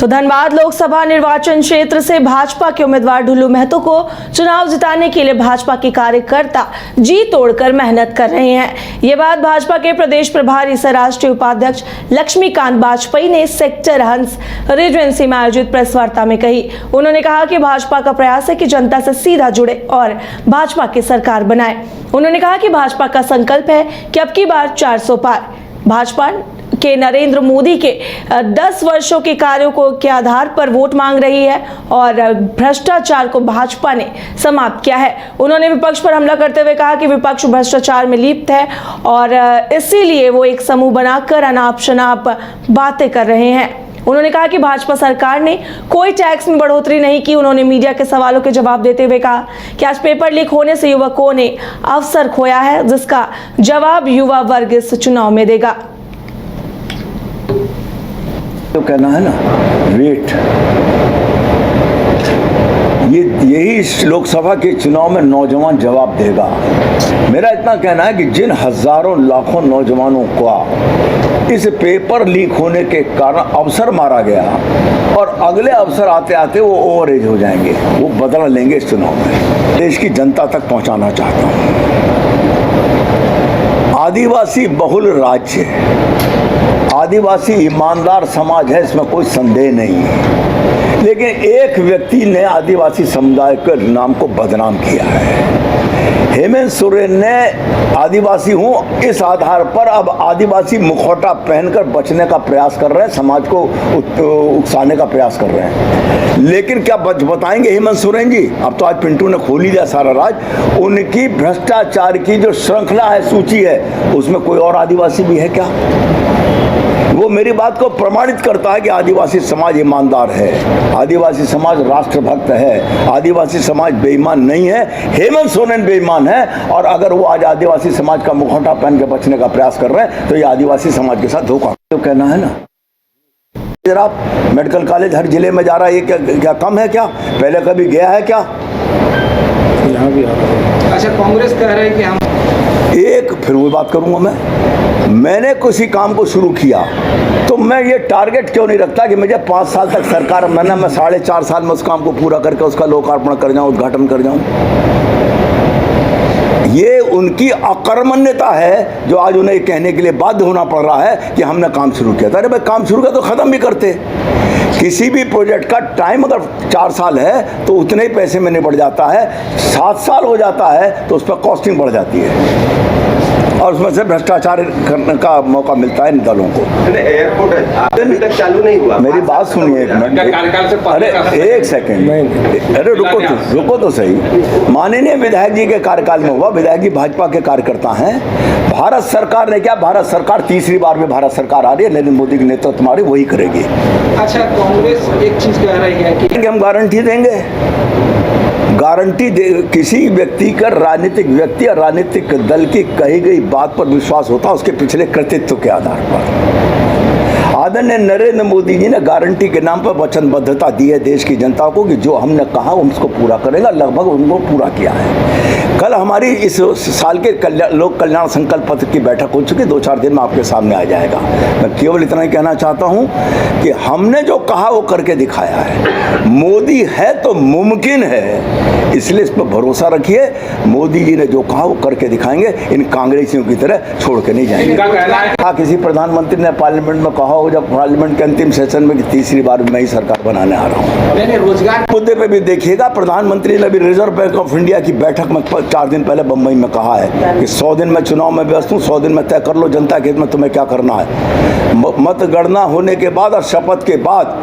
तो धनबाद लोकसभा निर्वाचन क्षेत्र से भाजपा के उम्मीदवार ढुल्लू महतो को चुनाव जिताने के लिए भाजपा के कार्यकर्ता जी तोड़कर मेहनत कर रहे हैं। ये बात भाजपा के प्रदेश प्रभारी सह राष्ट्रीय उपाध्यक्ष लक्ष्मीकांत वाजपेयी ने सेक्टर हंस रेजिडेंसी में आयोजित प्रेस वार्ता में कही। उन्होंने कहा कि भाजपा का प्रयास है कि जनता से सीधा जुड़े और भाजपा की सरकार बनाए। उन्होंने कहा कि भाजपा का संकल्प है कि अब की बार 400 पार। भाजपा के नरेंद्र मोदी के 10 वर्षों के कार्यों के आधार पर वोट मांग रही है और भ्रष्टाचार को भाजपा ने समाप्त किया है। उन्होंने विपक्ष पर हमला करते हुए कहा कि विपक्ष भ्रष्टाचार में लिप्त है और इसीलिए वो एक समूह बनाकर अनाप शनाप बातें कर रहे हैं। उन्होंने कहा कि भाजपा सरकार ने कोई टैक्स में बढ़ोतरी नहीं की। उन्होंने मीडिया के सवालों के जवाब देते हुए कहा कि आज पेपर लीक होने से युवकों ने अवसर खोया है, जिसका जवाब युवा वर्ग इस चुनाव में देगा। तो कहना है ना, वेट, यही लोकसभा के चुनाव में नौजवान जवाब देगा। मेरा इतना कहना है कि जिन हजारों लाखों नौजवानों का इस पेपर लीक होने के कारण अवसर मारा गया और अगले अवसर आते आते वो ओवर एज हो जाएंगे, वो बदला लेंगे इस चुनाव में। देश की जनता तक पहुंचाना चाहता हूं, आदिवासी बहुल राज्य, आदिवासी ईमानदार समाज है, इसमें कोई संदेह नहीं है, लेकिन एक व्यक्ति ने आदिवासी समुदाय के नाम को बदनाम किया है। हेमंत सोरेन ने आदिवासी हूं इस आधार पर अब आदिवासी मुखौटा पहनकर बचने का प्रयास कर रहे हैं, समाज को उकसाने का प्रयास कर रहे हैं। लेकिन क्या बताएंगे हेमंत सोरेन जी? अब तो आज पिंटू ने खोल ही दिया सारा राज। उनकी भ्रष्टाचार की जो श्रृंखला है, सूची है, उसमें कोई और आदिवासी भी है क्या? वो मेरी बात को प्रमाणित करता है कि आदिवासी समाज ईमानदार है, आदिवासी समाज राष्ट्रभक्त है, आदिवासी समाज बेईमान नहीं है। हेमंत सोरेन बेईमान है और अगर वो आज आदिवासी समाज का मुखौटा पहन के बचने का प्रयास कर रहे हैं तो ये आदिवासी समाज के साथ धोखा। तो कहना है ना, आप मेडिकल कॉलेज हर जिले में जा रहा है, ये क्या कम है क्या? पहले कभी गया है क्या? यहाँ भी आ रहा है। अच्छा, कांग्रेस कह रही है कि हम फिर वो बात करूंगा। मैंने किसी काम को शुरू किया तो मैं ये टारगेट क्यों नहीं रखता कि मुझे 5 साल तक सरकार मैं 4.5 साल में उस काम को पूरा करके उसका लोकार्पण कर जाऊं, उद्घाटन कर जाऊं। ये उनकी अकर्मण्यता है जो आज उन्हें कहने के लिए बाध्य होना पड़ रहा है कि हमने काम शुरू किया था। अरे भाई, काम शुरू किया तो खत्म भी करते। किसी भी प्रोजेक्ट का टाइम अगर 4 साल है तो उतने ही पैसे में निपट जाता है। 7 साल हो जाता है तो उस पर कॉस्टिंग बढ़ जाती है और उसमें से भ्रष्टाचार करने का मौका मिलता है इन दलों को। एयरपोर्ट अभी तक चालू नहीं हुआ। मेरी बात सुनिए एक मिनट। अरे एक सेकंड, अरे रुको तो सही। माननीय विधायक जी के कार्यकाल में हुआ। विधायक जी भाजपा के कार्यकर्ता हैं। भारत सरकार ने क्या, भारत सरकार तीसरी बार में भारत सरकार आ रही है, नरेंद्र मोदी के नेतृत्व में वही करेगी। अच्छा, कांग्रेस एक चीज कह रही है कि हम गारंटी देंगे, गारंटी दे। किसी व्यक्ति का, राजनीतिक व्यक्ति और राजनीतिक दल की कही गई बात पर विश्वास होता है उसके पिछले कृतित्व के आधार पर। आदरणीय नरेंद्र मोदी जी ने गारंटी के नाम पर वचनबद्धता दी है देश की जनता को कि जो हमने कहा उसको पूरा करेगा। लगभग उनको पूरा किया है। कल हमारी इस साल के लोक कल्याण संकल्प पत्र की बैठक हो चुकी, 2-4 दिन में आपके सामने आ जाएगा। मैं केवल इतना ही कहना चाहता हूं कि हमने जो कहा वो करके दिखाया है। मोदी है तो मुमकिन है, इसलिए इस पर भरोसा रखिए। मोदी जी ने जो कहा वो करके दिखाएंगे। इन कांग्रेसियों की तरह छोड़ के नहीं जाएंगे। किसी प्रधानमंत्री ने पार्लियामेंट में कहा हो, जब पार्लियामेंट के अंतिम सेशन में, कि तीसरी बार मैं ही सरकार बनाने आ रहा हूँ। रोजगार मुद्दे पे भी देखिएगा, प्रधानमंत्री ने भी रिजर्व बैंक ऑफ इंडिया की बैठक में 4 दिन पहले बंबई में कहा है कि 100 दिन में चुनाव में व्यस्त हूँ, 100 दिन में तय कर लो जनता के हित में तुम्हें क्या करना है। मतगणना होने के बाद और शपथ के बाद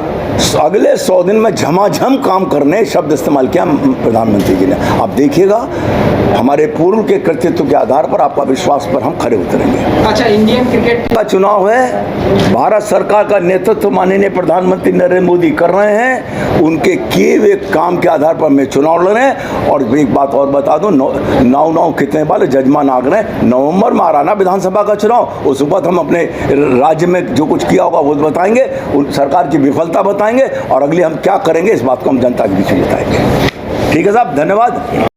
अगले 100 दिन में झमाझम काम करने शब्द इस्तेमाल किया प्रधानमंत्री जी ने। आप देखिएगा, हमारे पूर्व के कृतित्व के आधार पर आपका विश्वास पर हम खड़े उतरेंगे। अच्छा, इंडियन क्रिकेट का चुनाव है, भारत सरकार का नेतृत्व माननीय प्रधानमंत्री नरेंद्र मोदी कर रहे हैं। उनके किए हुए काम के आधार पर मैं चुनाव लड़ रहे हैं। और एक बात और बता दूं, 9 कितने बार जजमान आ गए। नवंबर में आ रहा ना विधानसभा का चुनाव, उस वक्त हम अपने राज्य में जो कुछ किया होगा वो बताएंगे, उन सरकार की विफलता बताएंगे और अगली हम क्या करेंगे इस बात को हम जनता के बीच में बताएंगे। ठीक है साहब, धन्यवाद।